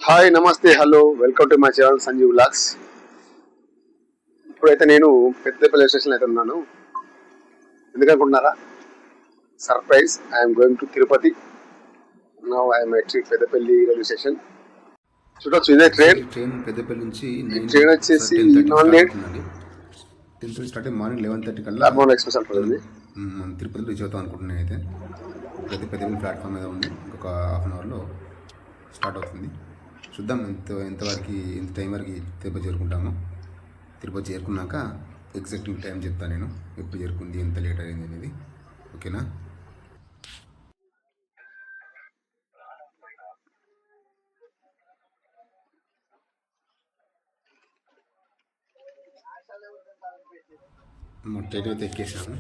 Hi, నమస్తే, hello, welcome to my channel Sanjeev vlogs. ఇప్పుడైతే నేను పెద్దపల్లి స్టేషన్లో అయితే ఉన్నాను. ఎందుకనుకుంటున్నారా? Surprise, I'm going to Tirupati. Now I'm at Peddapalli railway station. చూడొచ్చు, ఇదే ట్రైన్ పెద్దపల్లి నుంచి. ట్రైన్ వచ్చేసి నాన్ డేట్ 10:30 స్టార్ట్ అయ్యి మార్నింగ్ 11:30 కల్లా ఎక్స్ప్రెస్ అంటుంది. మనం తిరుపతిలో రీచ్ అవుతాం అనుకుంటున్నాను. అయితే పెద్దపల్లి ప్లాట్ఫామ్ మీద ఉంది. ఇంకొక హాఫ్ అన్ అవర్లో స్టార్ట్ అవుతుంది. చూద్దాం ఎంత టైం వరకు తిరుపతి చేరుకుంటాము. తిరుపతి చేరుకున్నాక ఎగ్జాక్ట్ టైం చెప్తాను నేను, ఎప్పుడు చేరుకుంది, ఎంత లేట్ అయింది అనేది. ఓకేనా? ట్రైన్ అయితే ఎక్కేసాము.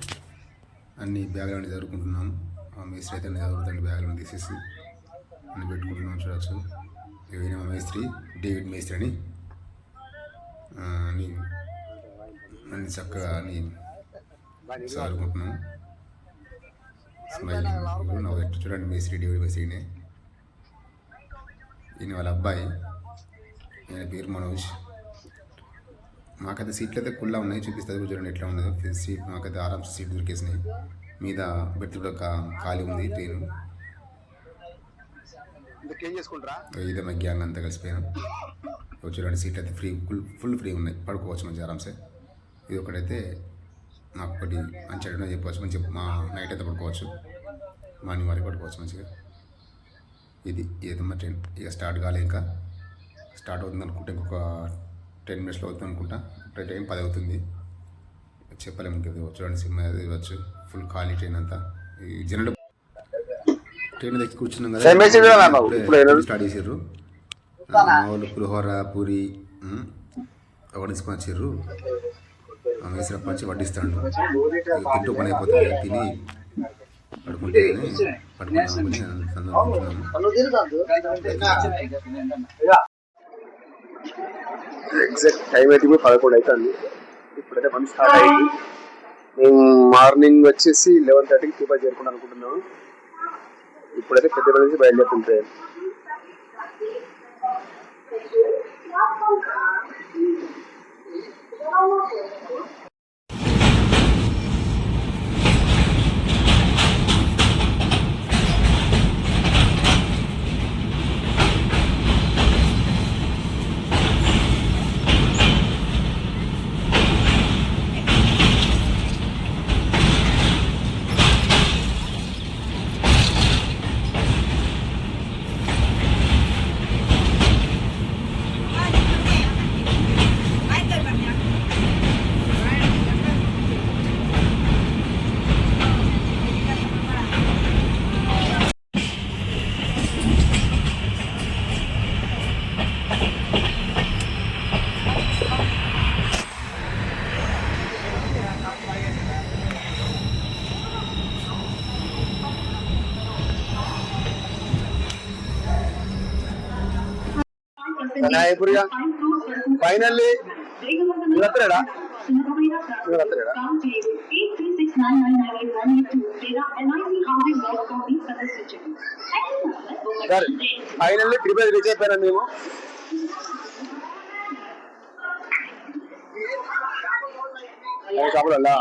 అన్ని బ్యాగులు జరుపుకుంటున్నాము. మేస్త్రి అయితే జరుగుతుంది, బ్యాగులను తీసేసి అన్ని పెట్టుకుంటున్నాం. చూడవచ్చు, ఏవైనా మేస్త్రి డేవిడ్ మేస్త్రి అని అన్ని చక్కగా అన్ని చదువుకుంటున్నాం. స్మైలింగ్ నవ్వు చూడండి, మేస్త్రి డేవిడ్ మేస్త్రినే. ఈయన వాళ్ళ అబ్బాయి, ఈయన పేరు మనోజ్. మాకైతే సీట్లు అయితే కుల్లా ఉన్నాయి, చూపిస్తుంది చూడండి ఎట్లా ఉన్నదో సీట్. మాకైతే ఆరామ్స్ సీట్ దొరికేసినాయి. మీద బెర్త్ కూడా ఖాళీ ఉంది ట్రైన్. ఇదే మా గ్యాంగ్ అంతా కలిసిపోయాను. చూడండి, సీట్లు అయితే ఫుల్ ఫ్రీ ఉన్నాయి, పడుకోవచ్చు మంచిగా ఆరామ్సే. ఇది ఒకటైతే నాకు ఒకటి మంచిగా చెప్పవచ్చు, మంచిగా మా నైట్ అయితే పడుకోవచ్చు, మార్నింగ్ వరకు పడుకోవచ్చు మంచిగా. ఇది ఏదమ్మా ట్రైన్ ఇక స్టార్ట్ కాలే, ఇంకా స్టార్ట్ అవుతుంది అనుకుంటే ఇంకొక 10 minutesలో అవుతుంది అనుకుంటా. ఇప్పుడు టైం 10 అవుతుంది. చెప్పలేము ఇంకేదో. చూడండి, సినిమా ఇవ్వచ్చు, ఫుల్ ఖాళీ ట్రైన్ అంతా. ఈ జనరల్ ట్రైన్ దగ్గర కూర్చున్నాం కదా, స్టార్ట్ చేసారు మా వాళ్ళు. పులిహోర పూరి వడ్డించుకొని వచ్చారు. వేసినప్పటి నుంచి వడ్డిస్తాడు. తింటూ పని అయిపోతుంది, తిని పడుకుంటే పడుకుంటామని ఎగ్జాక్ట్ టైం అయితే ఇప్పుడు 11 అవుతుంది. ఇప్పుడైతే పని స్టార్ట్ అయింది. మేము మార్నింగ్ వచ్చేసి 11:30కి తిరుపతి చేరుకుంటాం అనుకుంటున్నాము. ఇప్పుడైతే పెద్దపల్లి నుంచి బయలుదేరుతుంది. ఫైనల్లీ తిరుపతి రీచ్ అయిపోయినా మేము. షాపులల్లా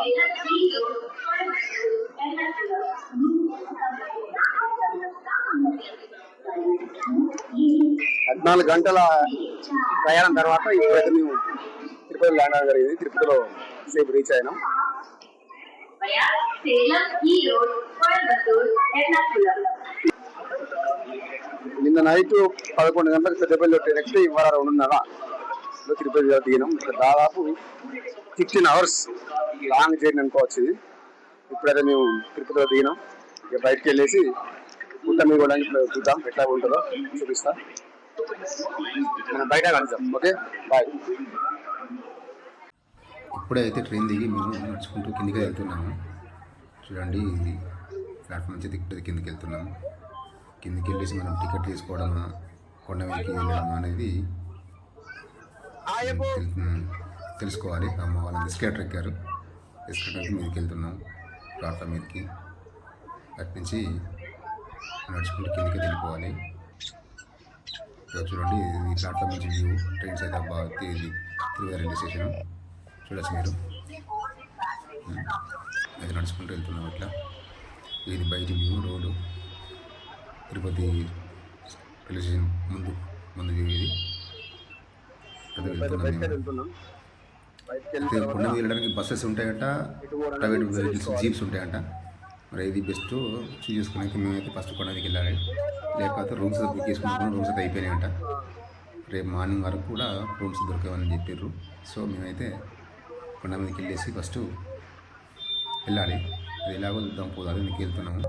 14 గంటల ప్రయాణం తర్వాత ఇప్పుడైతే మేము తిరుపతి ల్యాండ్ అవ్వడం జరిగింది. తిరుపతిలో సేపు రీచ్ అయినాం. నిన్న నైట్ 11 గంటలకు పెద్దపల్లి నెక్స్ట్ ఇవాళ 2:30 తిరుపతి దిగినాం. దాదాపు 16 hours లాంగ్ జర్నీ అనుకోవచ్చు ఇది. ఇప్పుడైతే మేము తిరుపతిలో దిగినాం. ఇక బయటకు వెళ్ళేసి గుట్ట మీద కూడా చూద్దాం ఎట్లా ఉంటుందో చూపిస్తా. మనం బయట కలుద్దాం. Okay, bye. ఇప్పుడే అయితే ట్రైన్ దిగి మేము నడుచుకుంటూ కిందికి వెళ్తున్నాము. చూడండి, ఇది ప్లాట్ఫామ్ నుంచి ఇప్పుడే కిందికి వెళ్తున్నాము. కిందికి వెళ్ళేసి మనం టికెట్ తీసుకోవడమా, కొండ మీదకి వెళ్ళడమా అనేది తెలుసుకోవాలి. అమ్మ వాళ్ళని ఎస్కేటర్ ఎక్కారు, ఎస్కేటర్ మీదకి వెళ్తున్నాం ప్లాట్ఫామ్ మీదకి. అటు నుంచి నడుచుకుంటూ కిందికి వెళ్ళిపోవాలి. ఇక్కడ చూడండి ఈ ప్లాట్ఫామ్ నుంచి వ్యూ ట్రైన్స్ అయితే బాగా తిరుపతి రైల్వే స్టేషన్ చూడొచ్చు మీరు. అది నడుచుకుంటూ వెళ్తున్నాం ఇట్లా. ఇది బయటి view road Tirupati railway station ముందు వ్యూ ఇది. అది వెళ్తున్నాం మేము. అయితే కొండ మీద వెళ్ళడానికి బస్సెస్ ఉంటాయంట, ప్రైవేట్ వెహికల్స్ జీప్స్ ఉంటాయంట. మరి ఇది బెస్ట్ చూస్ చేసుకోవడానికి మేమైతే ఫస్ట్ కొండ మీదకి వెళ్ళాలి. లేకపోతే రూమ్స్ బుక్ చేసుకున్నాం, రూమ్స్ అయితే అయిపోయినాయంట. రేపు మార్నింగ్ వరకు కూడా రూమ్స్ దొరకవని చెప్పారు. సో మేమైతే కొండ మీదకి వెళ్ళేసి ఫస్ట్ వెళ్ళాలి. అది ఎలాగో చూద్దాం, పోదాలి. మీకు వెళ్తున్నాము.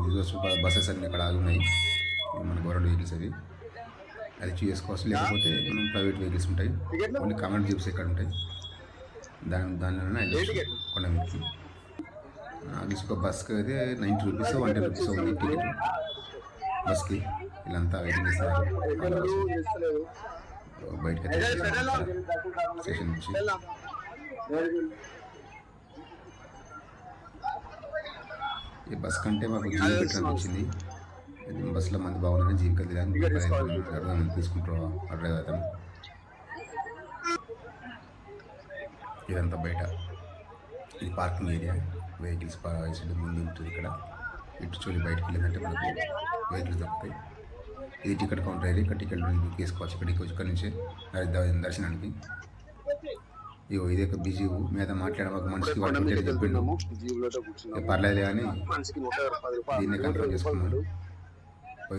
ఇది బస్సెస్ అన్నీ ఇక్కడ ఆగి ఉన్నాయి, మన గవర్నమెంట్ వెహికల్స్ అవి. అది చూస్ చేసుకోవచ్చు. లేకపోతే మనం ప్రైవేట్ వెహికల్స్ ఉంటాయి, ఓన్లీ కామన్ జీప్స్ ఇక్కడ ఉంటాయి. దానిలోనే వెళ్ళచ్చు కొండ మీదకి. ఒక బస్కి అయితే 90 రూపీస్ 110 రూపీస్ ఉంది టికెట్ బస్కి. వీళ్ళంతా వెయిటింగ్ చేస్తున్నారు బయటకి అయితే స్టేషన్ నుంచి. ఈ బస్ కంటే మాకు జీప్ బెటర్ అనిపించింది. బస్సులో మంది బాగుందని జీప్కి వెళ్ళి తీసుకుంటారు ఆర్డర్ అవుతాం. ఇదంతా బయట, ఇది పార్కింగ్ ఏరియా. వెహికల్స్ ముందు ఉంటుంది ఇక్కడ. ఇటు చూసి బయటకు వెళ్ళిందంటే మనకు వెహికల్స్ దొరుకుతాయి. ఇది టికెట్ కౌంటర్ ఏరియా. ఇక్కడ టికెట్ బుక్ చేసుకోవచ్చు. ఇక్కడ నుంచి దర్శనానికి. ఇగో ఇదే ఒక బిజీ మీద మాట్లాడడం ఒక మనిషికి వాడు టికెట్ చెప్పిండు, పర్లేదు కానీ దీన్నే కంట్రోల్ చేసుకున్నాడు.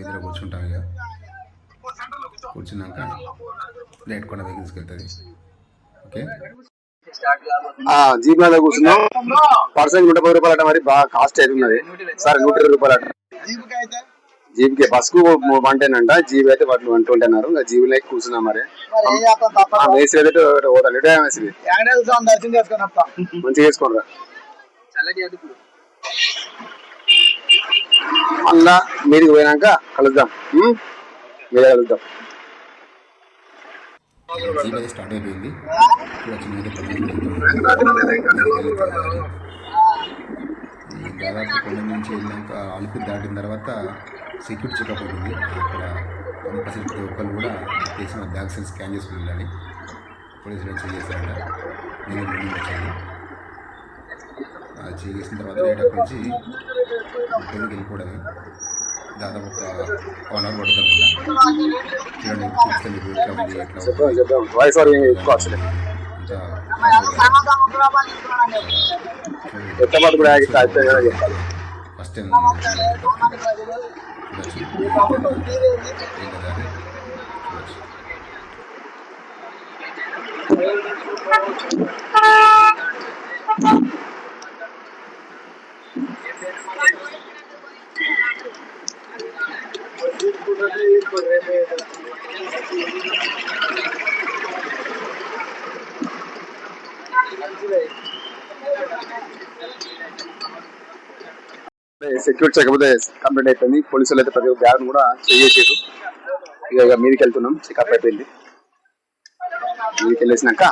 ఇద్దరు కూర్చుంటాం. ఇక కూర్చున్నాక డైరెక్ట్ కొండ వెహికల్స్కి వెళ్తుంది. ఓకే, జీప్ మీద కూర్చున్నాం. పర్సన్ 110 రూపాయలు అట. మరి బాగా కాస్ట్ అవుతున్నది సార్. 120 రూపాయలు అట జీప్ కి. బస్ కు 110 అంట, జీప్ అయితే 120 అన్నారు. ఇంకా జీప్ లైక్ కూర్చున్నాం. మరి మేసి మంచిగా చేసుకోరా. మళ్ళా మీదికి పోయినాక కలుద్దాం. మీరే కలుద్దాం. జీప్ అయితే స్టార్ట్ అయిపోయింది. దాదాపు కొండ నుంచి వెళ్ళాక అలిపిరి దాటిన తర్వాత సెక్యూరిటీ చెకప్ ఉంటుంది. అక్కడ కంపల్సరీ ప్రతి ఒక్కరు కూడా చేసిన బ్యాగ్స్ స్కాన్ చేసుకుని వెళ్ళాలి. పోలీసులు చెక్ చేశారంట. నేను ముందు వచ్చాను. అది చెక్ చేసిన తర్వాత డేట్ అక్కడి నుంచి ఇంటికి వెళ్ళిపోవడమే. దాదాపు ఒక 1 అవర్ పడుతుంది అనుకుంటా. చూడండి చూపిస్తాను మీకు ఎట్లా ఉంది, ఎట్లా first time security checkup complete అయిపోయింది. పోలీసులు అయితే ప్రతి ఒక్క బ్యాగ్ కూడా చేసేసారు. ఇక మీదకి వెళ్తున్నాం. చెకప్ అయిపోయింది. మీదకి వెళ్ళేసినాక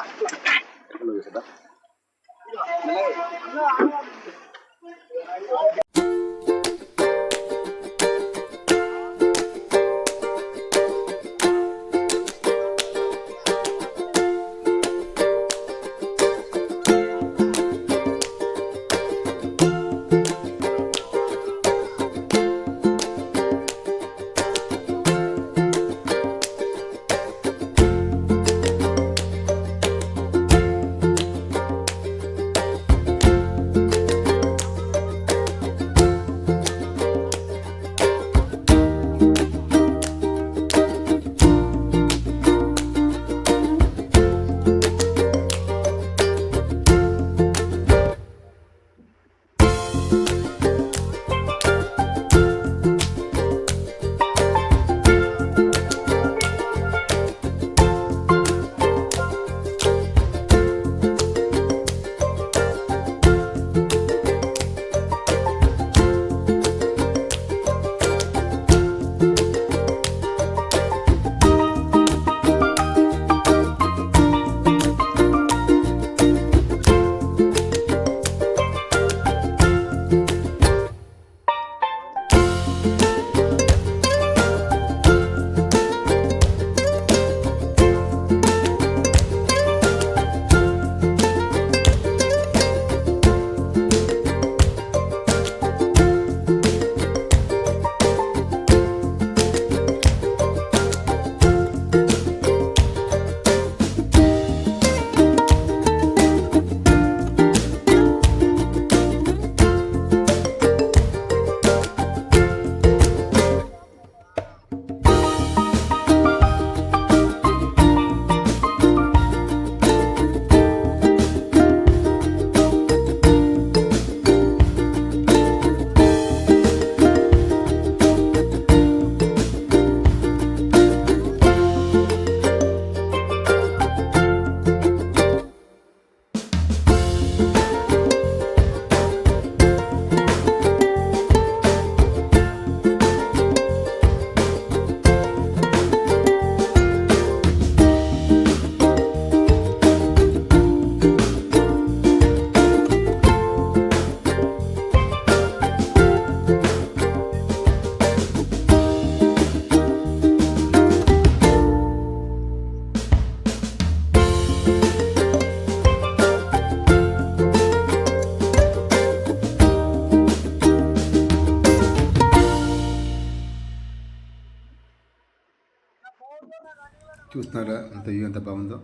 చూస్తున్నారా అంత వ్యూ ఎంత బాగుందో,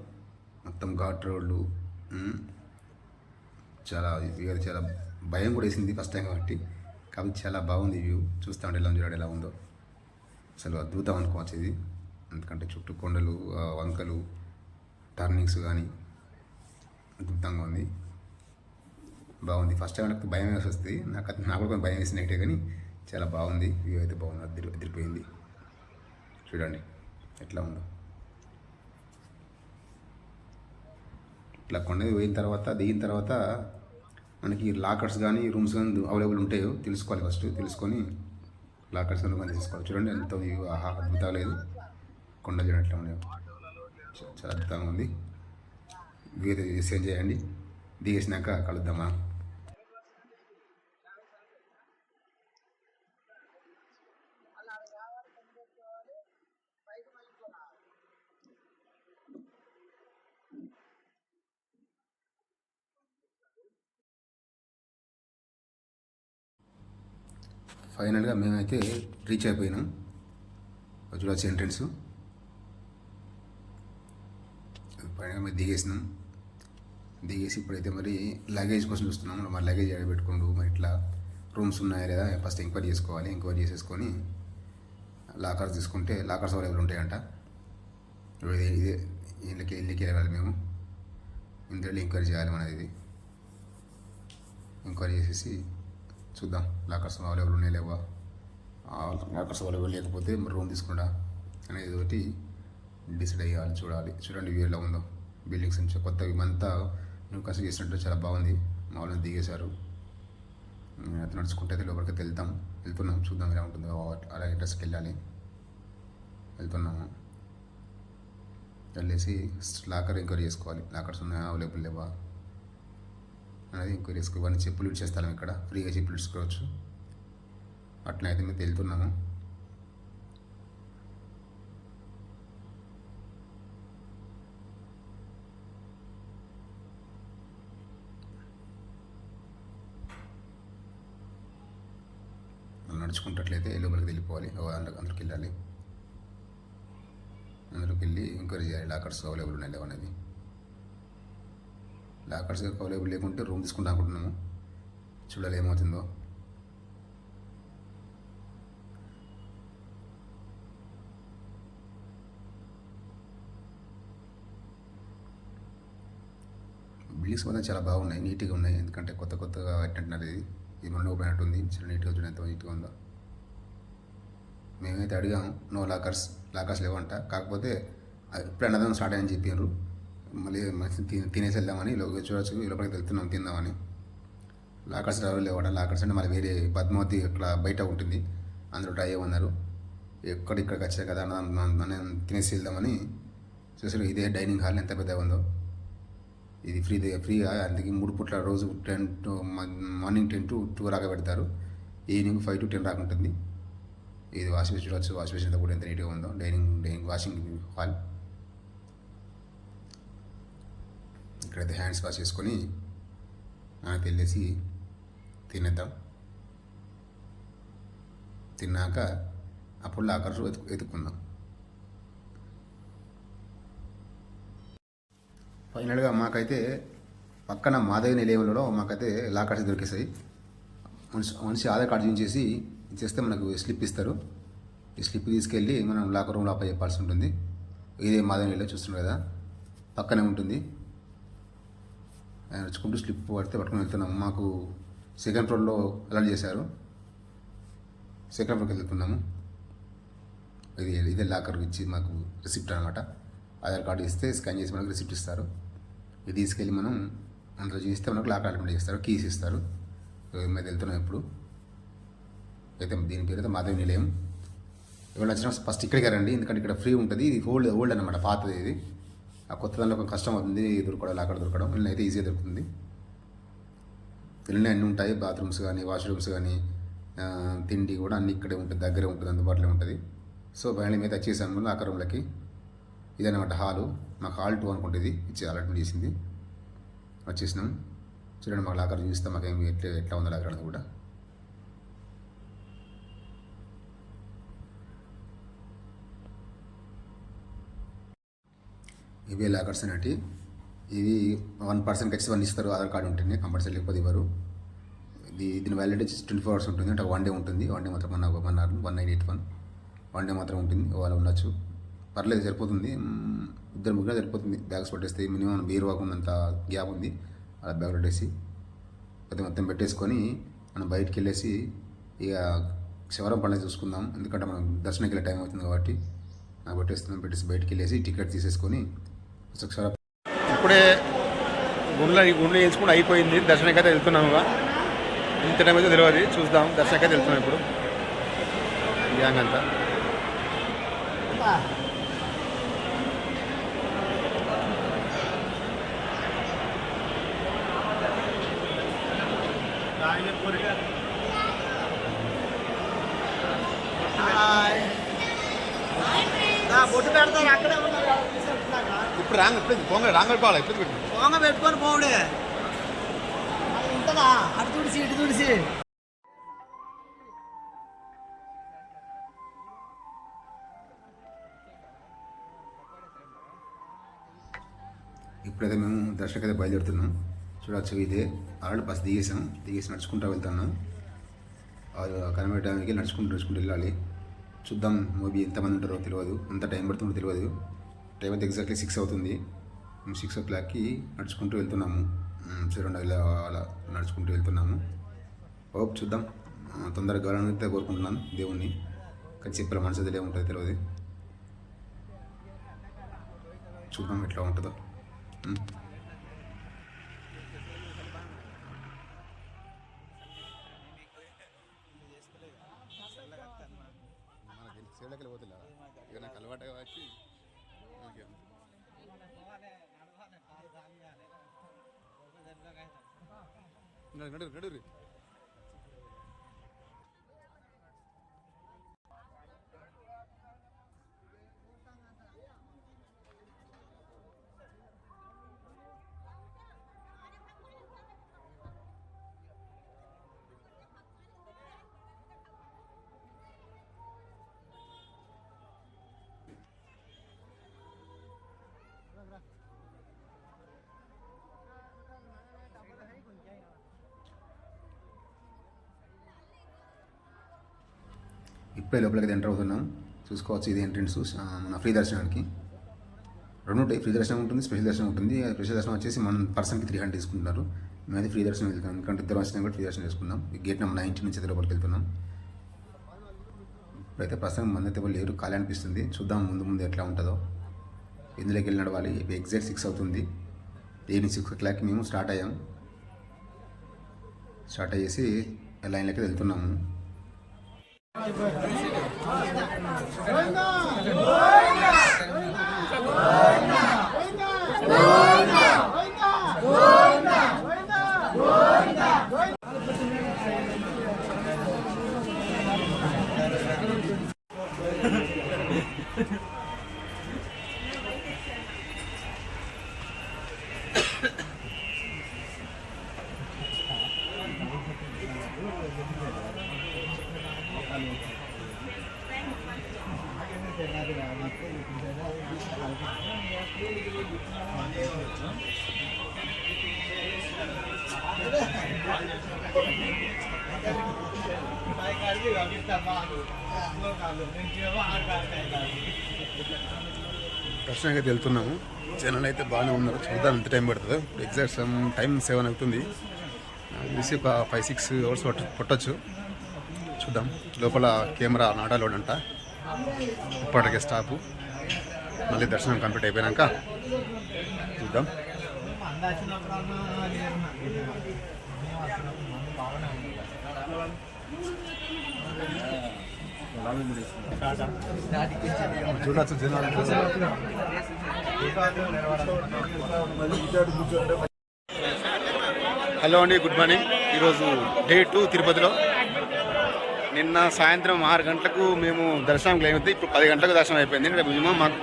మొత్తం ఘాట్ రోడ్లు. ఉమ్, చాలా వ్యూ అయితే చాలా భయం కూడా వేసింది ఫస్ట్ టైం కాబట్టి, కాబట్టి చాలా బాగుంది వ్యూ. చూస్తూ ఉంటే ఎలా చూడండి ఎలా ఉందో, అసలు అద్భుతం అనుకోవచ్చు ఇది. ఎందుకంటే చుట్టూ కొండలు, వంకలు, టర్నింగ్స్ కానీ అద్భుతంగా ఉంది, బాగుంది. ఫస్ట్ టైం నాకు భయం వేసి వస్తుంది, నాకు కూడా కొంచెం భయం వేసినట్టే, కానీ చాలా బాగుంది వ్యూ అయితే బాగుంది, అదిరిపోయింది. చూడండి ఎట్లా ఉందో. ఇట్లా కొండ పోయిన తర్వాత దిగిన తర్వాత మనకి లాకర్స్ కానీ రూమ్స్ కానీ అవైలబుల్ ఉంటాయో తెలుసుకోవాలి. ఫస్ట్ తెలుసుకొని లాకర్స్ కానీ రూమ్ తీసుకోవాలి. చూడండి ఎంత వ్యూ, ఆహా అద్భుతంగా లేదు. కొండ చూడండి ఎట్లా ఉన్నాయో, చాలా అద్భుతంగా ఉంది. వ్యూ అయితే సేవ్ చేయండి, దిగేసినాక కలుద్దామా. ఫైనల్గా మేమైతే రీచ్ అయిపోయినాం. చూడవచ్చు ఎంట్రన్స్. పైన మేము దిగేసినాం. దిగేసి ఇప్పుడైతే మరి లగేజ్ కోసం చూస్తున్నాం. మరి లగేజ్ ఎక్కడ పెట్టుకుంటూ మరి ఇట్లా రూమ్స్ ఉన్నాయా లేదా ఫస్ట్ ఎంక్వైరీ చేసుకోవాలి. ఎంక్వైరీ చేసేసుకొని లాకర్స్ తీసుకుంటే లాకర్స్ అవైలబుల్ ఉంటాయంట. ఇదే ఇళ్ళకి వెళ్ళాలి మేము. ఇందులో ఎంక్వైరీ చేయాలి మనది. ఎంక్వైరీ చేసేసి చూద్దాం లాకర్స్ అవైలబుల్ ఉన్నాయి లేవా. లాకర్స్ అవైలబుల్ లేకపోతే మరి రూమ్ తీసుకుంటా అనేది ఒకటి డిసైడ్ అయ్యాలి. చూడండి వ్యూ ఎలా ఉందో. బిల్డింగ్స్ నుంచి కొత్త అంతా నువ్వు కసి చేసినట్టు చాలా బాగుంది. మా వాళ్ళని దిగేశారు. అయితే నడుచుకుంటే అయితే లోపలికి వెళ్తున్నాం. చూద్దాం ఎలా ఉంటుందో. అలా ఇంట్రెస్ట్కి వెళ్తున్నాము. వెళ్ళేసి లాకర్ ఎంక్వైరీ చేసుకోవాలి. లాకర్స్ ఉన్నాయా అవైలబుల్ లేవా అనేది ఎంక్వైరీ చేసుకో. ఇవన్నీ చెప్పులు ఇచ్చేస్తాం ఇక్కడ, ఫ్రీగా చెప్పులు ఇచ్చుకోవచ్చు. అట్లా అయితే మేము వెళ్తున్నాము. నడుచుకుంటట్లయితే లోపలికి వెళ్ళిపోవాలి. అందరికి వెళ్ళాలి. అందరికి వెళ్ళి ఎంక్వైరీ చేయాలి లాకర్స్ అవైలబుల్ ఉన్నాయి లేవు అనేది. లాకర్స్ అవైలబుల్ లేకుంటే రూమ్ తీసుకుంటా అనుకుంటున్నాము. చూడాలి ఏమవుతుందో. బిల్డింగ్స్ మాత్రం చాలా బాగున్నాయి, నీట్గా ఉన్నాయి. ఎందుకంటే కొత్తగా కట్టినట్టున్నారు. ఇది మొన్న ఓపెన్ అయినట్టుంది. చాలా నీట్గా చూడండి ఎంత నీట్గా ఉందో. మేమైతే అడిగాము నో లాకర్స్ లేవంట. కాకపోతే ఇప్పుడు అన్నదానం స్టార్ట్ అయ్యని చెప్పారు. మళ్ళీ తినేసి వెళ్దామని చూడవచ్చు. లోపలికి వెళ్తున్నాం తిందామని. లాకర్స్ లేవట. లాకర్స్ అంటే మళ్ళీ వేరే పద్మావతి అక్కడ బయట ఉంటుంది, అందులో ట్రై అయ్యమన్నారు. ఇక్కడికి వచ్చాయి కదా మనం తినేసి వెళ్దామని చూసారు. ఇదే డైనింగ్ హాల్ ఎంత పెద్దగా ఉందో. ఇది ఫ్రీగా అందుకే 3 పూట్ల రోజు మార్నింగ్ 10 to 2 దాకా పెడతారు. ఈవినింగ్ 5 to 10 దాకా ఉంటుంది. ఇది వాష్ బేసిన్ చూడవచ్చు. వాష్ బేసిన్ కూడా ఎంత నీట్గా ఉందో. Dining washing hall. ఇక్కడైతే హ్యాండ్స్ వాష్ చేసుకొని మనకి వెళ్ళేసి తినేద్దాం. తిన్నాక అప్పుడు లాకర్స్ వెతుక్కుందాం. ఫైనల్గా మాకైతే పక్కన మాధవి నిలయంలో మాకైతే లాకర్స్ దొరికేసాయి. మనిషి ఆధార్ కార్డు చూపించేసి ఇచ్చేస్తే మనకు స్లిప్ ఇస్తారు. ఈ స్లిప్ తీసుకెళ్ళి మనం లాకర్ రూమ్లో అప్ప చెప్పాల్సి ఉంటుంది. ఇదే మాధవి నిలయం చూస్తున్నాం కదా, పక్కనే ఉంటుంది. నడుచుకుంటూ స్లిప్ పట్టుకుని వెళ్తున్నాం. మాకు సెకండ్ ఫ్లోర్లో అలర్ట్ చేశారు. సెకండ్ ఫ్లోర్కి వెళ్తున్నాము. ఇదే లాకర్ ఇచ్చి మాకు రిసిప్ట్ అనమాట. ఆధార్ కార్డు ఇస్తే స్కాన్ చేసి మనకు రిసిప్ట్ ఇస్తారు. ఇది తీసుకెళ్ళి మనం అందులో చూస్తే మనకు లాకర్ అలర్ట్ చేస్తారు, కీస్ ఇస్తారు. మీద వెళ్తున్నాం ఇప్పుడు. అయితే దీని పేరు అయితే మాధవి నిలయం. ఎవరు నచ్చిన ఫస్ట్ ఇక్కడికి రండి, ఎందుకంటే ఇక్కడ ఫ్రీ ఉంటుంది. ఇది ఓల్డ్ అనమాట, పాతది. ఇది ఆ కొత్త దానిలో కొంచెం కష్టం అవుతుంది దొరకడం, లాకర్ దొరకడం. ఇలా అయితే ఈజీగా దొరుకుతుంది. ఇళ్ళని అన్నీ ఉంటాయి, బాత్రూమ్స్ కానీ వాష్రూమ్స్ కానీ తిండి కూడా అన్నీ ఇక్కడే ఉంటుంది, దగ్గరే ఉంటుంది, అందుబాటులో ఉంటుంది. సో బయట మీద వచ్చేసాము లాకర్ రూమ్లకి. ఇదన్నమాట హాలు. మాకు హాల్ 2 అనుకుంటుంది ఇచ్చి అలాట్మెంట్ చేసింది. వచ్చేసినాం. చూడండి మాకు లాకర్ చూపిస్తాం, మాకేమి ఎట్లా ఉందో లాకర్ అనేది కూడా. ఇవే లాకర్స్ అనేటి. ఇవి 1% ఖచ్చితంగా 1 ఇస్తారు, ఆధార్ కార్డు ఉంటేనే, కంపల్సరీ లేకపోతే ఇవ్వరు. దీని వ్యాలిడిటీ 24 hours ఉంటుంది, అంటే 1 day ఉంటుంది. 1 day మాత్రం 1981 1 day మాత్రం ఉంటుంది. వాళ్ళు ఉండొచ్చు, పర్లేదు, సరిపోతుంది. 2-3 సరిపోతుంది. బ్యాగ్స్ పట్టేస్తే మినిమం బీరు వాకున్నంత గ్యాప్ ఉంది. అలా బ్యాగ్ పెట్టేసి మొత్తం పెట్టేసుకొని మనం బయటికి వెళ్ళేసి ఇక శివరం పండుగ చూసుకుందాం. ఎందుకంటే మనం దర్శనానికి వెళ్ళే టైం అవుతుంది కాబట్టి నాకు పెట్టేసి బయటికి వెళ్ళేసి టికెట్ తీసేసుకొని ఒకసారి ఇప్పుడే గుండె వేయించుకుని అయిపోయింది. దర్శనానికి అయితే వెళ్తున్నాము. ఇంత టైం అయితే తెలియదు, చూద్దాం. దర్శనానికి అయితే వెళ్తున్నాం ఇప్పుడు గ్యాంగ్ అంతా. ఇప్పుడు రాంగడుకోవాలి. ఇప్పుడు పెట్టుకొని పోవుడే ఉంటుందా? అటు తుడిసి ఇటు తుడిసి ఇప్పుడైతే మేము దర్శనకి అయితే బయలుదేరుతున్నాం. చూడవచ్చు, ఇదే ఆల్రెడీ బస్ దిగేసి నడుచుకుంటూ వెళ్తున్నాం. కనబడే టైంకి నడుచుకుంటూ వెళ్ళాలి. చూద్దాం మూవీ ఎంతమంది ఉంటారో తెలియదు, ఎంత టైం పడుతుందో తెలియదు. టైం అయితే ఎగ్జాక్ట్లీ 6 అవుతుంది. 6 o'clockకి నడుచుకుంటూ వెళ్తున్నాము. చూడండి, ఇలా అలా నడుచుకుంటూ వెళ్తున్నాము. హోప్ చూద్దాం, తొందరగా గౌరవం కోరుకుంటున్నాను దేవుణ్ణి. కానీ చెప్పిన మనసు ఏముంటుందో తెలియదు. చూద్దాం ఎట్లా ఉంటుందో. సేవలకి పోతున్నా ఇక నాకు అలవాటుగా వచ్చి నడు. ఇప్పుడే లోపలికి ఎంటర్ అవుతున్నాం. చూసుకోవచ్చు, ఇది ఎంట్రన్స్ మన ఫ్రీ దర్శనానికి. 2 ఉంటాయి, ఫ్రీ దర్శనం ఉంటుంది, స్పెషల్ దర్శనం ఉంటుంది. స్పెషల్ దర్శనం వచ్చేసి మన పర్సన్కి 300 తీసుకుంటున్నారు. మేమైతే ఫ్రీ దర్శనం వెళ్తాం, ఎందుకంటే ఇద్దరు వచ్చినా కూడా ఫ్రీ దర్శనం చేసుకున్నాం. ఈ గేట్ నెంబర్ 90 నుంచి లోపలికి వెళ్తున్నాం. ఇప్పుడైతే ప్రస్తుతం మంది అయితే లేరు, ఖాళీ అనిపిస్తుంది. చూద్దాం ముందు ఎట్లా ఉంటుందో. ఇందులోకి వెళ్ళి నడవాలి. ఇప్పుడు ఎగ్జాక్ట్ 6 అవుతుంది. ఈవినింగ్ 6 o'clockకి మేము స్టార్ట్ అయ్యేసి లైన్లోకి వెళ్తున్నాము. దర్శనానికి అయితే వెళ్తున్నాము. జనాలు అయితే బాగానే ఉన్నారు. చూద్దాం ఎంత టైం పడుతుందో. ఇప్పుడు ఎగ్జాక్ట్ టైం 7 అవుతుంది. చూసి ఒక 5-6 hours పట్టొచ్చు. చూద్దాం. లోపల కెమెరా నాటాలోడ్ అంట. ఇప్పటికే స్టాపు. మళ్ళీ దర్శనం కంప్లీట్ అయిపోయాక చూద్దాం. చూడచ్చు జనాలు. హలో అండి, గుడ్ మార్నింగ్. ఈరోజు డే 2 తిరుపతిలో. నిన్న సాయంత్రం 6 గంటలకు మేము దర్శనానికి అయిపోతే ఇప్పుడు 10 గంటలకు దర్శనం అయిపోయింది. ఇక్కడ మినిమం మాకు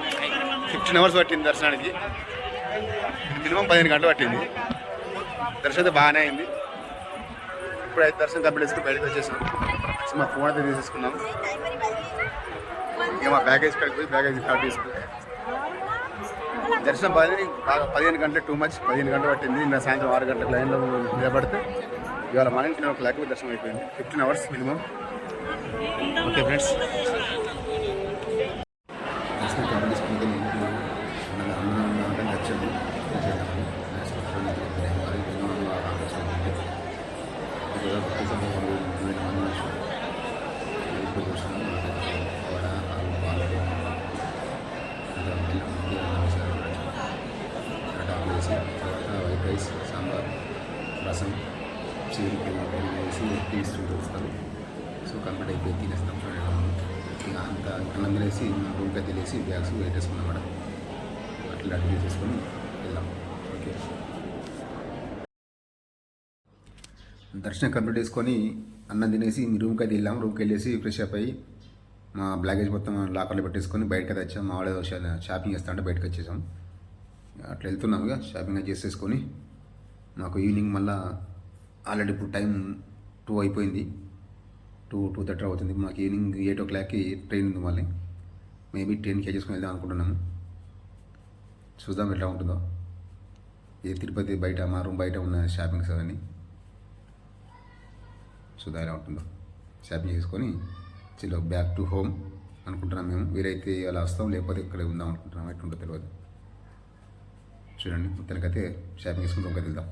15 hours పట్టింది దర్శనానికి. మినిమం 15 గంటలు పట్టింది. దర్శనం అయితే బాగానే అయింది. ఇప్పుడైతే దర్శనం కంప్లీట్ చేసుకుని బయటకు వచ్చేసాం. మా ఫోన్ అయితే తీసేసుకున్నాం. ఇక మా బ్యాగేజ్ కడిగి పోయి బ్యాగేజ్ కార్డు తీసుకున్నాం. దర్శనం 15 గంటలు టూ మచ్. 15 గంటలు పట్టింది. నిన్న సాయంత్రం 6 గంటలకు లైన్లో నిలబడితే ఇవాళ మార్నింగ్ 10 o'clock దర్శనం అయిపోయింది. 15 hours మినిమం. ఓకే ఫ్రెండ్స్, దర్శనం కంప్లీట్ చేసుకుంటే నచ్చింది. వైట్ రైస్, సాంబార్, రసం, చీరకి వేసి తీసుకుంటూ వస్తాను. సో కంప్లీట్ అయిపోయి తినేస్తాం. ఇక అంత అన్నం తినేసి రూమ్కి అయితే తెలిసి బ్యాగ్స్ పెట్టేసుకున్నాం మేడం. అట్లా అడ్డు చేసుకొని వెళ్దాం. ఓకే, దర్శనం కంప్లీట్ చేసుకొని అన్నం తినేసి రూమ్కి అయితే వెళ్ళాం. రూమ్కి వెళ్ళేసి ఫ్రెష్ అప్ అయ్యి మా బ్లాగేజ్ మొత్తం లాకర్లో పెట్టేసుకొని బయటకి అయితే వచ్చాం. మా వాళ్ళు షాపింగ్ చేస్తా అంటే బయటకు వచ్చేసాం. అట్లా వెళ్తున్నాం. ఇక షాపింగ్ చేసేసుకొని మాకు ఈవినింగ్ మళ్ళీ ఆల్రెడీ ఇప్పుడు టైం 2 అయిపోయింది. 2:30 అవుతుంది. మాకు ఈవినింగ్ 8 o'clockకి ట్రైన్ ఉంది. మళ్ళీ మేబీ ట్రైన్కి చేసుకొని వెళ్దాం అనుకుంటున్నాము. చూద్దాం ఎట్లా ఉంటుందో. ఇది తిరుపతి బయట, మా రూమ్ బయట ఉన్న షాపింగ్స్ అవన్నీ చూద్దాం ఎలా ఉంటుందో. షాపింగ్ చేసుకొని చలో బ్యాక్ టు హోమ్ అనుకుంటున్నాం మేము. వీరైతే అలా వస్తాం, లేకపోతే ఇక్కడ ఉందాం అనుకుంటున్నాం. ఎట్లుంటుందో తెలియదు. చూడండి, మొత్తానికైతే షాపింగ్ చేసుకుంటూ ఇంకా వెళ్దాం.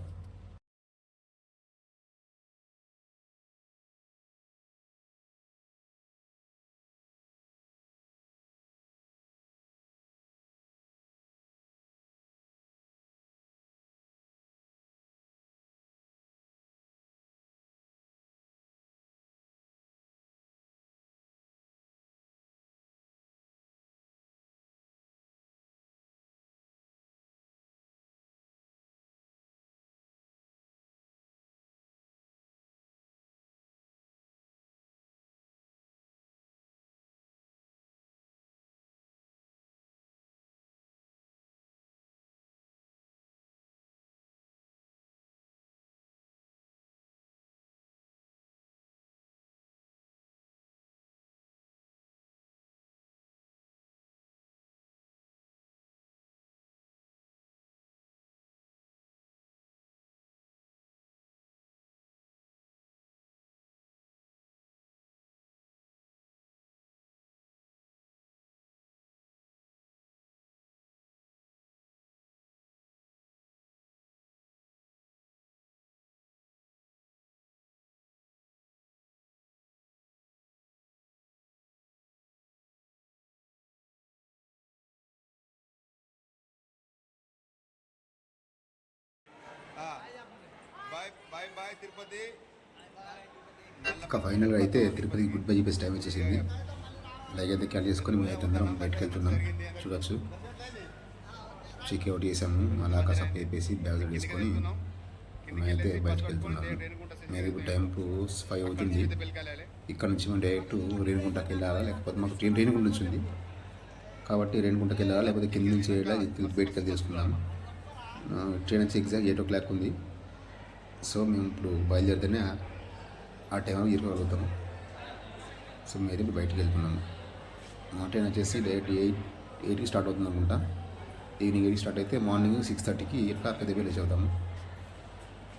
ఇంకా ఫైనల్గా అయితే తిరుపతికి గుడ్ బై చెప్పేసి టైం వచ్చేసింది. లైక్ అయితే క్యారీ చేసుకొని మేము అందరం బయటకు వెళ్తున్నాం. చూడొచ్చు, చెక్అవుట్ చేసాము. అలా కాసేపు వేపేసి బ్యాగ్ వేసుకొని మేమైతే బయటకు వెళ్తున్నాము. మేము ఇప్పుడు టైం 5 అవుతుంది. ఇక్కడ నుంచి మేము డైరెక్ట్ రేణిగుంటకి వెళ్ళాలా, లేకపోతే మాకు ట్రైన్ రేణిగుంట నుంచి ఉంది కాబట్టి రేణిగుంటకి వెళ్ళాలా, లేకపోతే కింద నుంచి బయటకు వెళ్ళి చేసుకున్నాము. ట్రైన్ వచ్చి ఎగ్జాక్ట్ 8 o'clock ఉంది. సో మేము ఇప్పుడు బయలుదేరితేనే ఆ టైంలో ఇరుకోగలుగుతాము. సో మేము ఇప్పుడు బయటకు వెళ్తున్నాము. మా ట్రైన్ వచ్చేసి డైరెక్ట్ 8కి స్టార్ట్ అవుతుంది అనుకుంటా. ఈవినింగ్ 8కి స్టార్ట్ అయితే మార్నింగ్ 6:30కి ఇట్లా పెద్దపల్లి రీచ్ అవుతాము.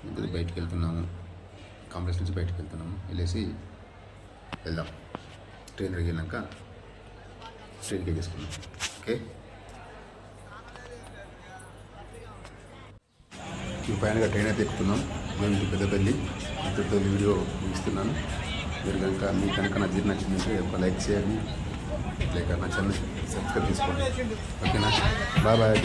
ఇప్పుడు బయటకు వెళ్తున్నాము. కాంప్లెక్స్ నుంచి బయటకు వెళ్తున్నాము. వెళ్ళేసి వెళ్దాం. ట్రైన్ వెళ్ళాక ట్రైన్కి చేసుకున్నాం. ఓకే, ఫైనల్గా ట్రైన్ అయితే ఎక్కుతున్నాం. మేము ఇంటి పెద్దపల్లి ఇక్కడితో వీడియో ఇస్తున్నాను. మీరు కనుక మీకు కనుక నచ్చిందంటే ఒక లైక్ చేయండి, లేక నా ఛానల్ సబ్స్క్రైబ్ చేసుకోండి. ఓకేనా, బాయ్ బాయ్.